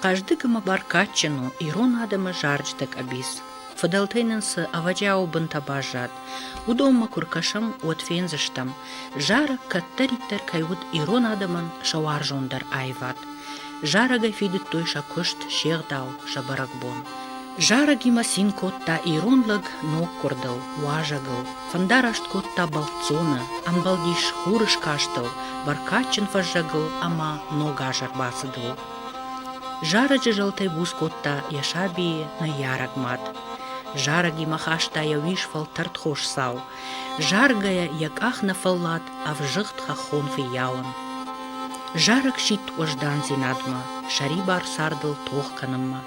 Каждыгыма баркатчину Ирон адама жарждык абис. Фадалтайнынсы авадяу бынтабажат. Удомма куркашам уатфензыштам. Жара каттариттер кайвуд Ирон адаман шаваржондар айват. Жарага фидит той шакышт шердау шабаракбон. Жараги масин котта Иронлаг ног кордал, уажагал. Фандарашт котта балцона, амбалдиш хурыш каштал. Баркатчин фажагал, ама нога жарбасыдал. Жараджы жалтай буз котта яшабие на ярагмат. Жараги махашта явиш фалтарт хош сау. Жаргая як ахна фаллат, а в жыхт хахон фияун. Жарак щит ождан зинадма, шарибар сардал тохканамма.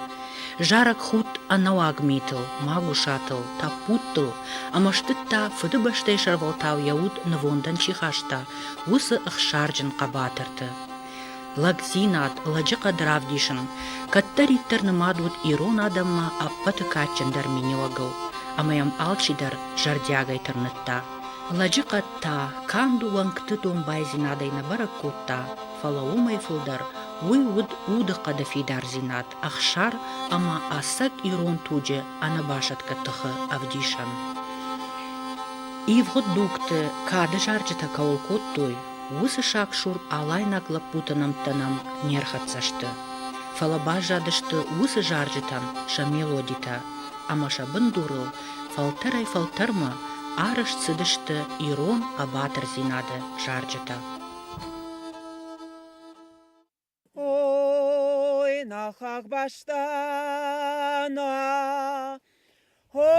Жарак худ анауаг митл, магу шатл, та путтл, амаштытта фыдыбаштай шарвалтау яуд навондан чихашта, усы ахшарджын қабатырты. Лагзинат, ладжыка дравдишын, каттариттер нымадвуд Ирон адамма аппаты качындар минилагыл, амаям алчидар жардягай тырнытта. Ладжыка та, канду лангты томбай зинадайна баракутта, фалаумай фылдар, уйвуд удыка дафидар зинат, ахшар, ама асак Ирон туджи анабашатка тыхы авдишан. Ивгод дукты, кады жаржыта каулкоттой, Усы шакшур алайнаклы путанам-танам нерхатсашты. Фалаба жадышты усы жаржытан шамелодита, ама шабын дурыл, фалтарай фалтарма, арыш цыдышты Ирон абатыр зинады жаржыта. Ой, нахак баштана, ой,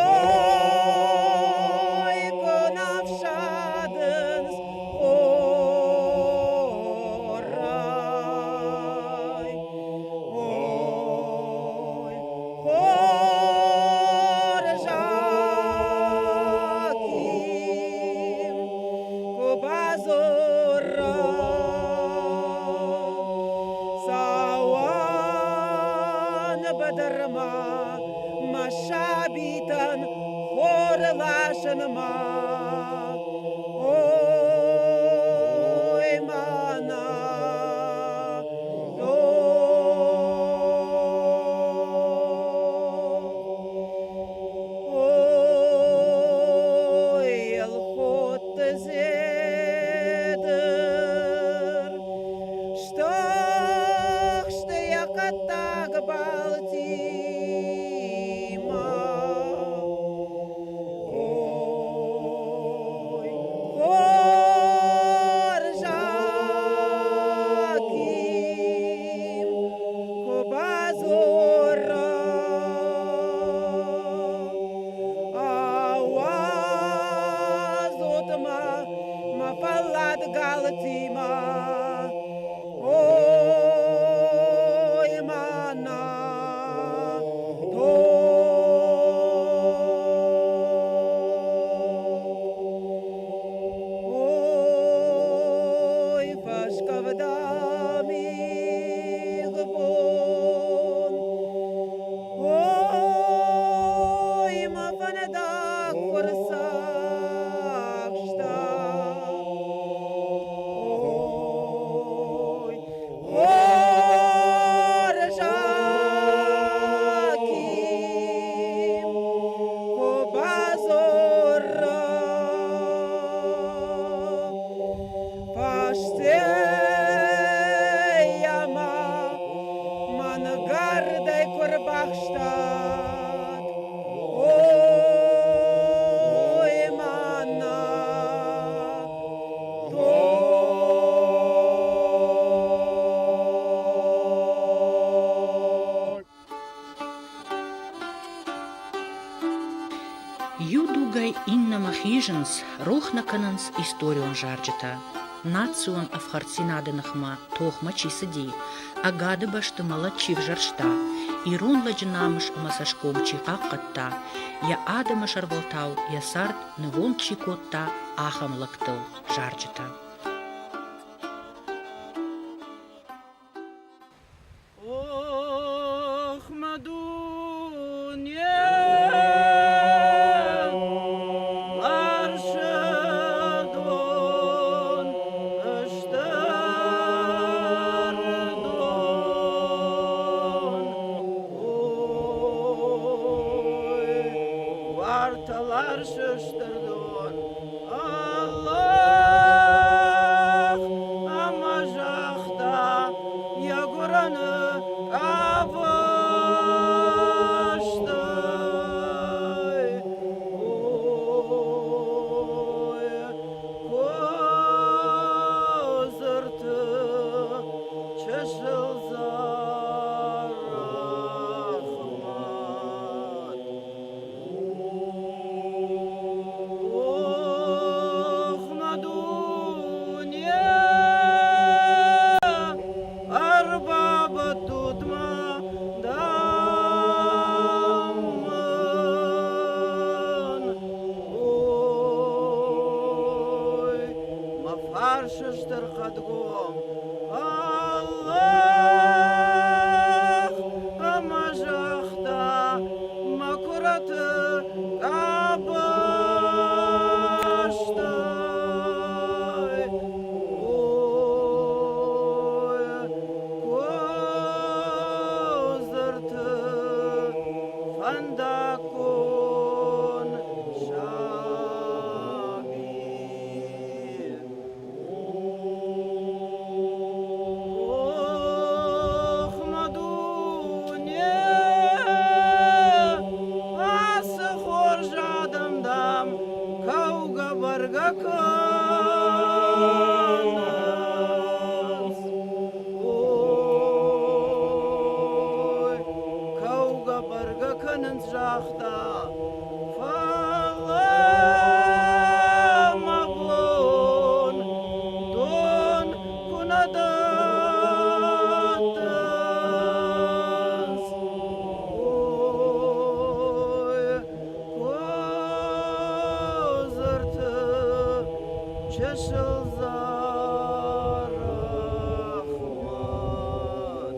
конавшадынс, Машабитан хорлашанма, ой мана, ой елхот зедер, что я катаг балти. Юдугай иннама хижинс рохнакананс историон жаржыта. Национ афхарцинадынахма тохма чисыди, агады башты малачив жаршта, Ирон ладжинамыш масашком чихаккатта, я адама шарвалтау, я сарт нывон чикотта ахам лактыл жаржыта. Martalar şıştırdılar. Allah amacakta yaguranı kavuştu. Oy, kozırtı çeşilzar rahmat. Ohna dünya arbabı tutma damın. Oy, ma farşıştır kadgom. Allah amacakta makuratı kabaştı. Oy, kozırtı fandakun şabi. Ohna dünya ası horjadımdam kavga barga kınız. Oy, kavga barga kınız жақта фалама бон дон кунадатыз. Ой, kozırtı çeşilzar rahmat.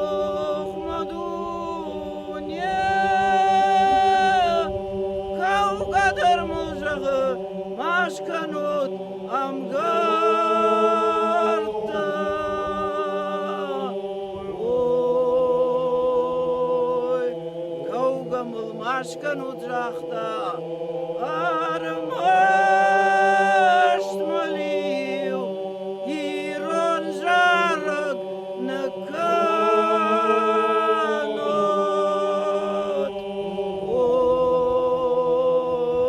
Ohna dünya kavgadır mıljağı maşkanut amgartta. Oy, kavga mıl maşkanut жақта армашт молив ирон жарык наканот.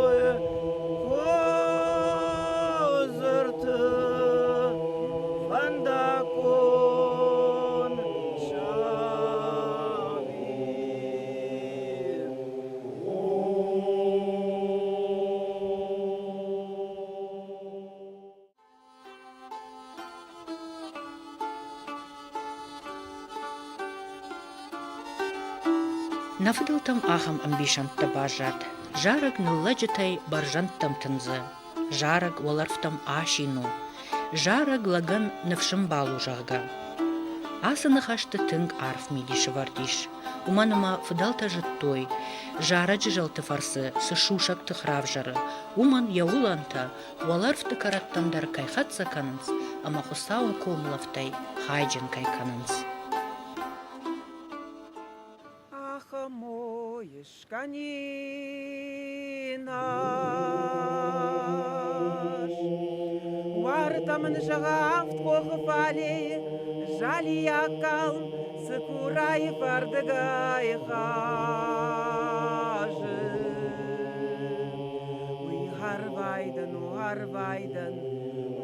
Ой, kozırtı fandakun şabi. Нафыдылтым ахам амбишантта бажат. Жарык нылладжытай баржанттам тынзы. Жарык оларфтам ашину. Жарык лаган навшымбалу жағга. Асыны хашты тынг арф мидиші вардиш. Уманыма фыдалта жыттой. Жара жыжалты фарсы, сышушакты хравжары. Уман яуланта, оларфты караттандар кайхатса канынс, ама хусау комлавтай хайджин кайканынс. Аха мой шканинаш, вартамын жағафт қоғыфали, жали якал, сыкурай фардыгай хажы. Уй харвайдан,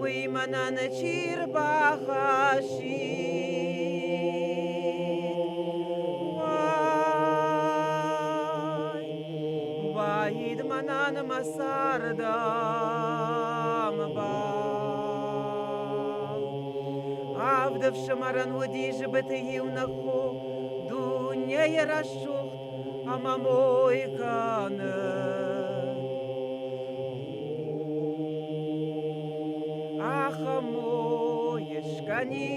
уй мананы чирбахаши. Ваид манан масардам бал. Авдав шамаран водиж бетеев нахо, дуня ярашух, амамой каны. Аха мой шканинаш,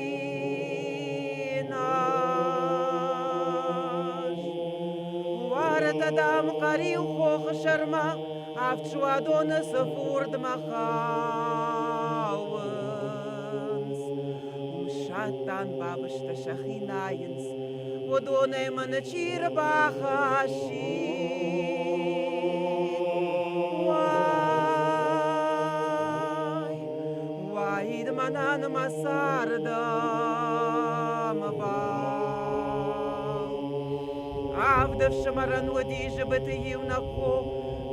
варатадам карил хох шарма, авчуадона сафурд махауынс. Умшаттан бабышта шахинайынс, ودوني من تشير بخشي وايد منان مسار دام عبد الشمرن ودي جبتي ونقو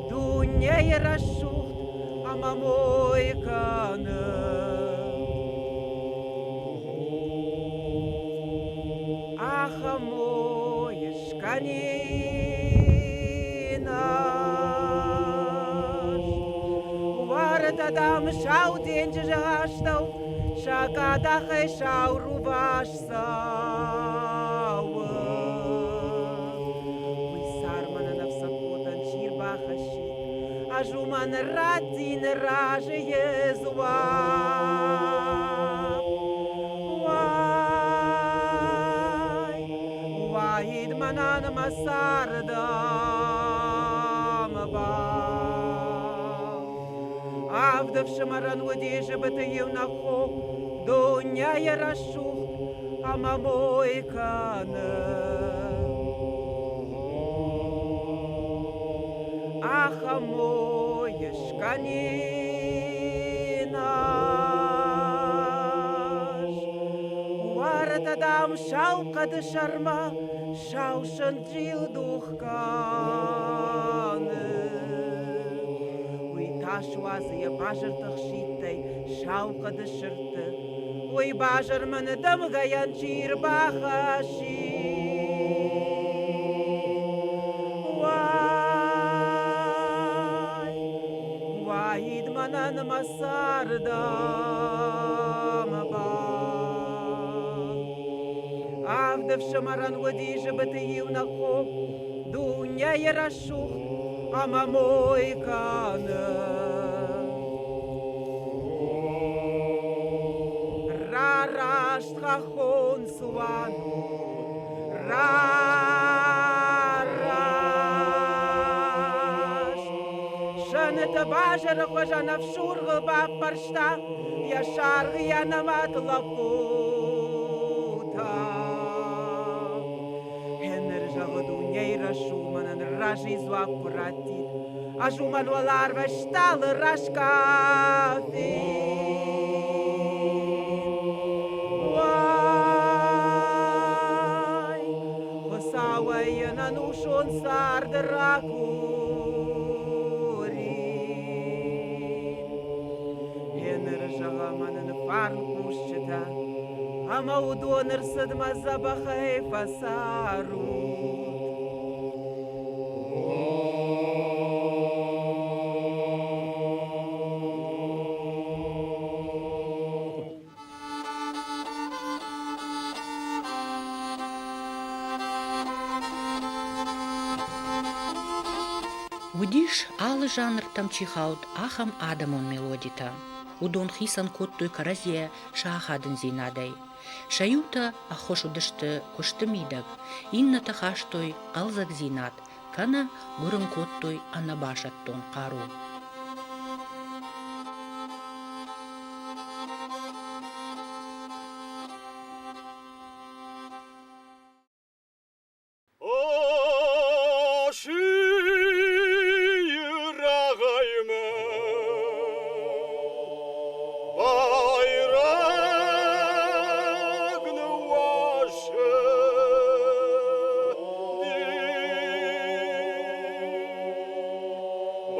دنيا يرشوخ أما موي كان أخا موي شكانيناش وارد دام شاو دين جاشتو شاكا داخي شاو روباش ساو Ajuman ratin raje Yezua Wahid manan masarda maba Avdaf shamaran wadi jabatayu nakho Dunya yarashu amamoy kana Аха моя шканинаш Варта дам шаука де шарма Шаушен дрил духканы Уй ташвазы я бажар тахшитай Шаука де шырты Уй бажар маны дамгаян чир бахаши Wahid manan masarda mabal Avdev shamaran wadi jabatayu nakho Dunya yarashuch amamoy kana Rarasht chachon suanu Te bajar khojana fshurg ba parshta ya sharg ya namat laputa Hener jagdu neira shuman raji zwa kurati ajuman walar vestal rashkafi Wai Khosaway nanushon sar draku Farkushta Amaudu nersad mazabakhay fasarut Удиш ал жанр тамчихаут ахам адамон мелодита Удон хисан коттой каразе шахадын зинадай. Шаюта ахошудышты куштымидаг, инна тахаштой алзак зинат, кана гурын коттой анабашаттон кару.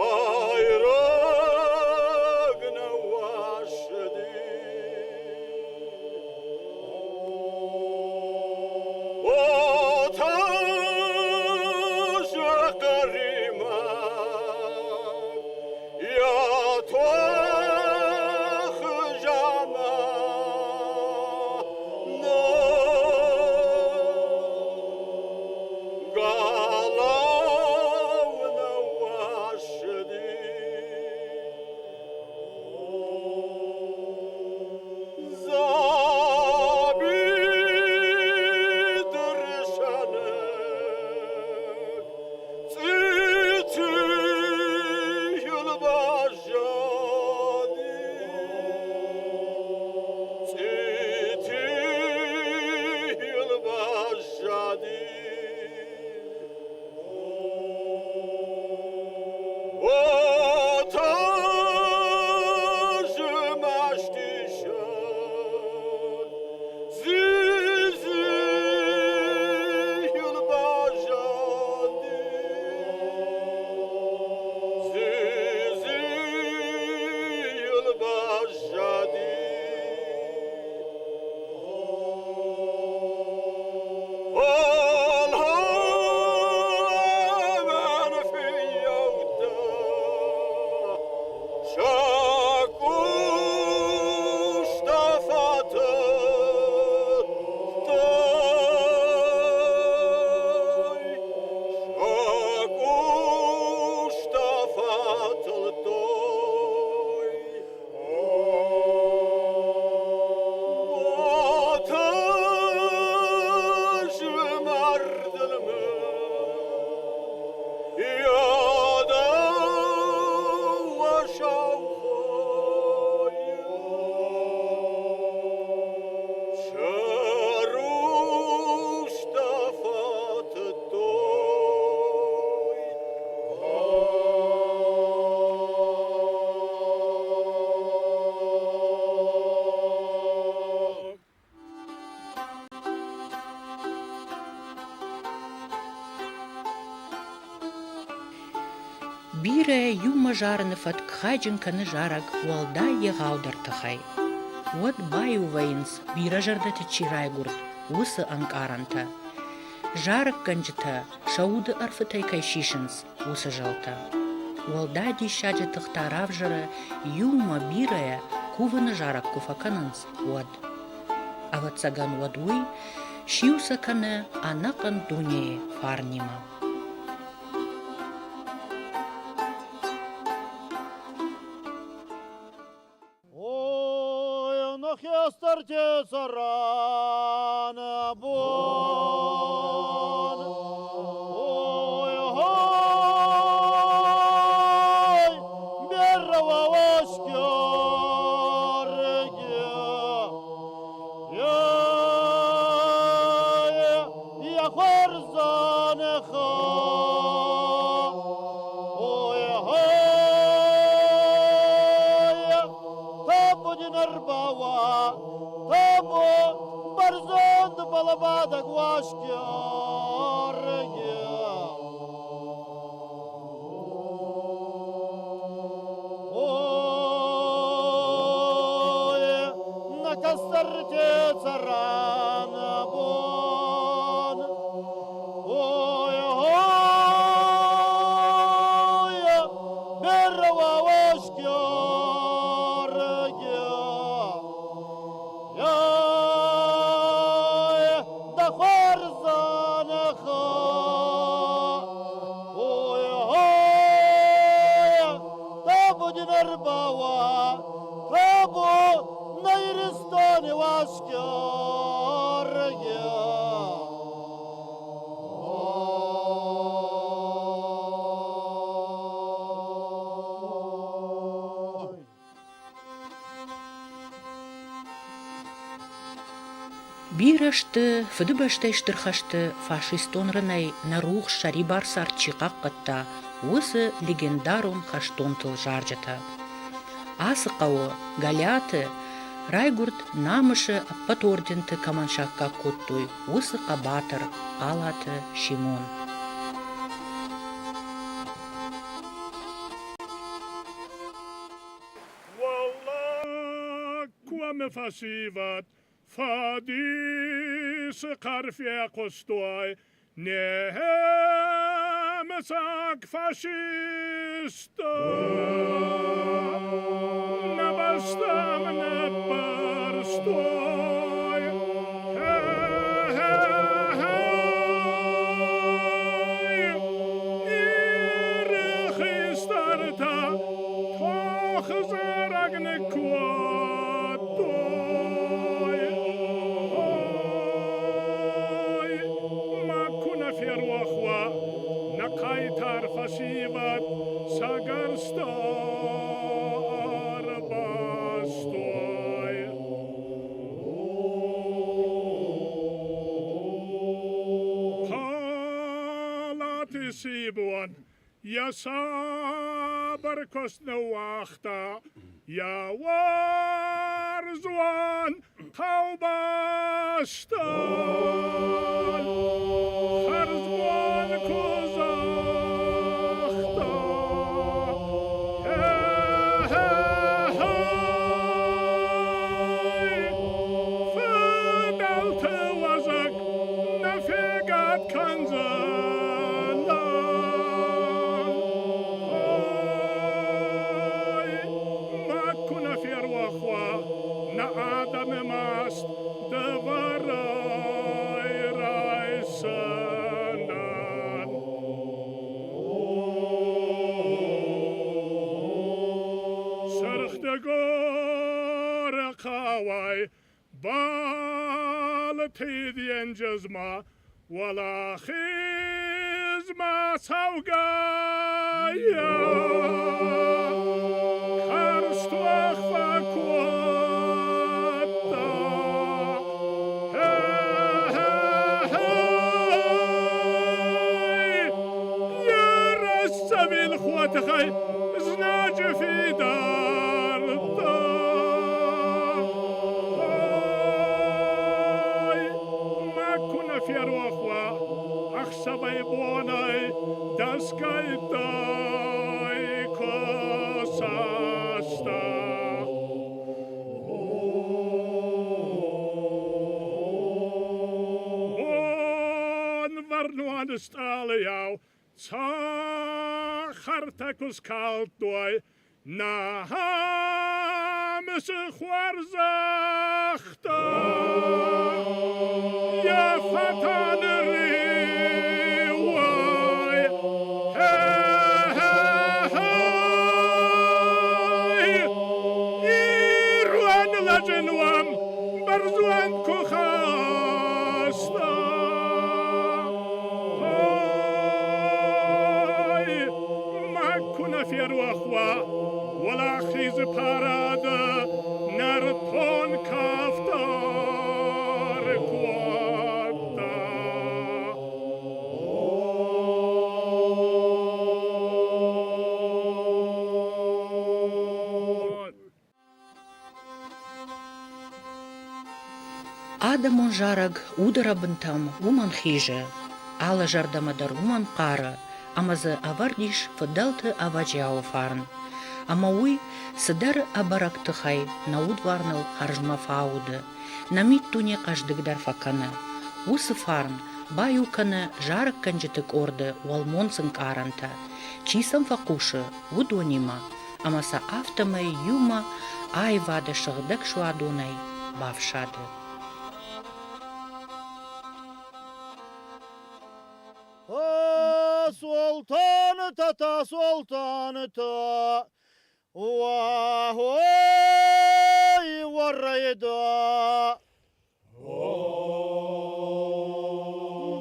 Bye. Бире юма жарныфат кхаджин каны жараг уалда егаудar тахай. Вот баю вейнс бира жардаты чирайгурд, усы анкаранта. Жарак ганджита шауды арфытай кайшишинс, усы жалта. Уалда дишаджи тахтарав жара юма бирая куваны жарак куфаканынс уад. Ават саган уадуй, шиуса каны анакан дуне фарнима. Starте sarana bon oy hoy berwa washkar ya kharzan kha oy hoy tabud narbawa برزند بالبادق واشكار نكسرت سران بون بروا واشكار Бирашты, фыдыбаштай штырхашты фашистонрынай нарух шарибар сарчиқақ қытта, осы легендарун хаштонтыл жаржата. Асықауы, галяты, райгурд намышы аппат орденті каманшаққа коттуй, осы қабатыр, алаты, шимон. Wallah, kwam fasivat. Fadis karfia kostoi nemesak fascisto nabastam nebarstoi irchistarta tochzaragne Nakaitar fasivat sagarstar bastoy Kalati sibuan ya sabar kosna wachta ya warzwan kaubastan Harzwan kozachta Fadalte wazak nafegat kanzanan Makuna firwakhwa na adam mast devaray raisanan Sarchte gore khawai bal tidien jazma wala khizma saugaya Karstwach vakwata Yarasavil khwatakhay znaj fi darta Ma kuna fi Ochwa, ach sabay bonay, das gaitay kosasta. Bon var nu an de stale jou, ta hartakus kalt doy, na hames chwarzachta. Ja fataneri, wai, Iruan lajenuam, barzuan kuchasta. Makuna fieruachwa, wala chiz parada, narpon kaftar kwata. Адамон жараг удара бынтам уман хиже, ала жардамадар уман қара, амазы авардиш фыдалты аваджао фарн. Ама уй сыдар абарактыхай науд варныл харжма фауды, намит туне каждыгдар факаны. Усы фарн баю каны жарак канжетык орды уалмонсын каранта, чисам факуши удонима, амаса автомай юма ай вады шыгдык шуадунай бавшады. Sultanı ta Vah oy varayda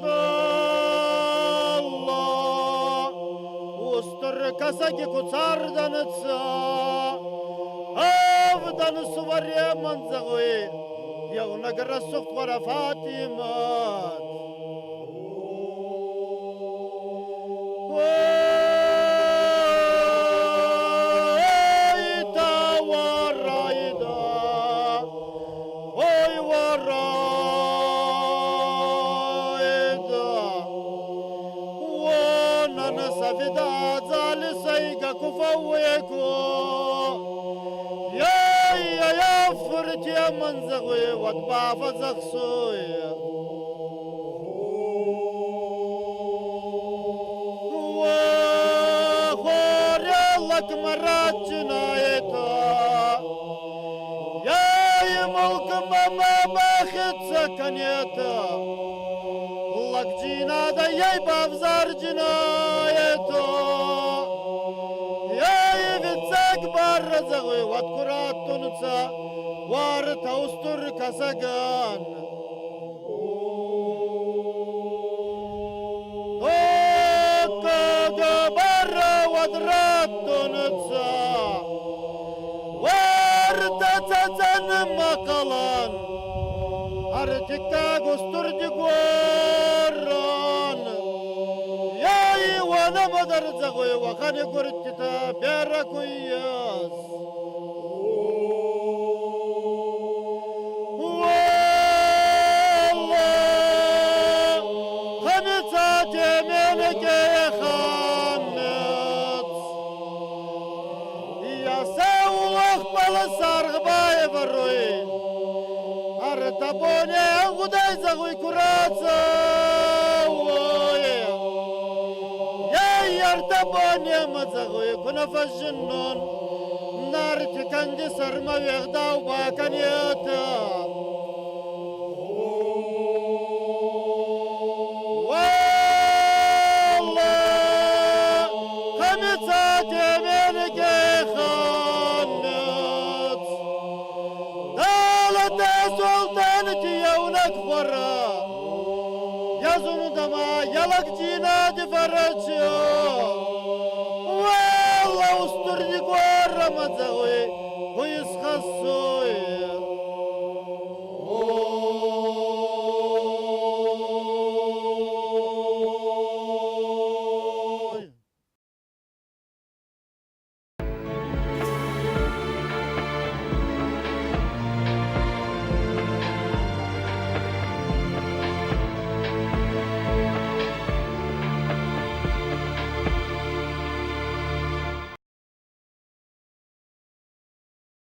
Allah Устр касаки куцарданца Авдан суваре манзагы Яуна гарасух твара Фатимат منزغوي وطبافة زخصوي وخوري لك مرات جنايتا يا ملك ماما باخد سكنيتا لك جينا دا يا بافزار جنايتا يا بتساك برزغوي واتكرات تنسا وارت أستر كسجان جبر ودرات تنسى وارت تزن مقلان أرتكا أستر دقوران ياي وانا مدر زغوي وخاني قرتتا بيركوياس Артабоне гудай загуй кураца Я артабоне мазагуй кунафажиннон Нарти канди сарма вегдау баканьята Wallah Хамица теменеке ханнет Sultanı yavnak vara Yazını dama yalak cinadi faraçı Valla usturdi gorra mazagı Huyus khassoy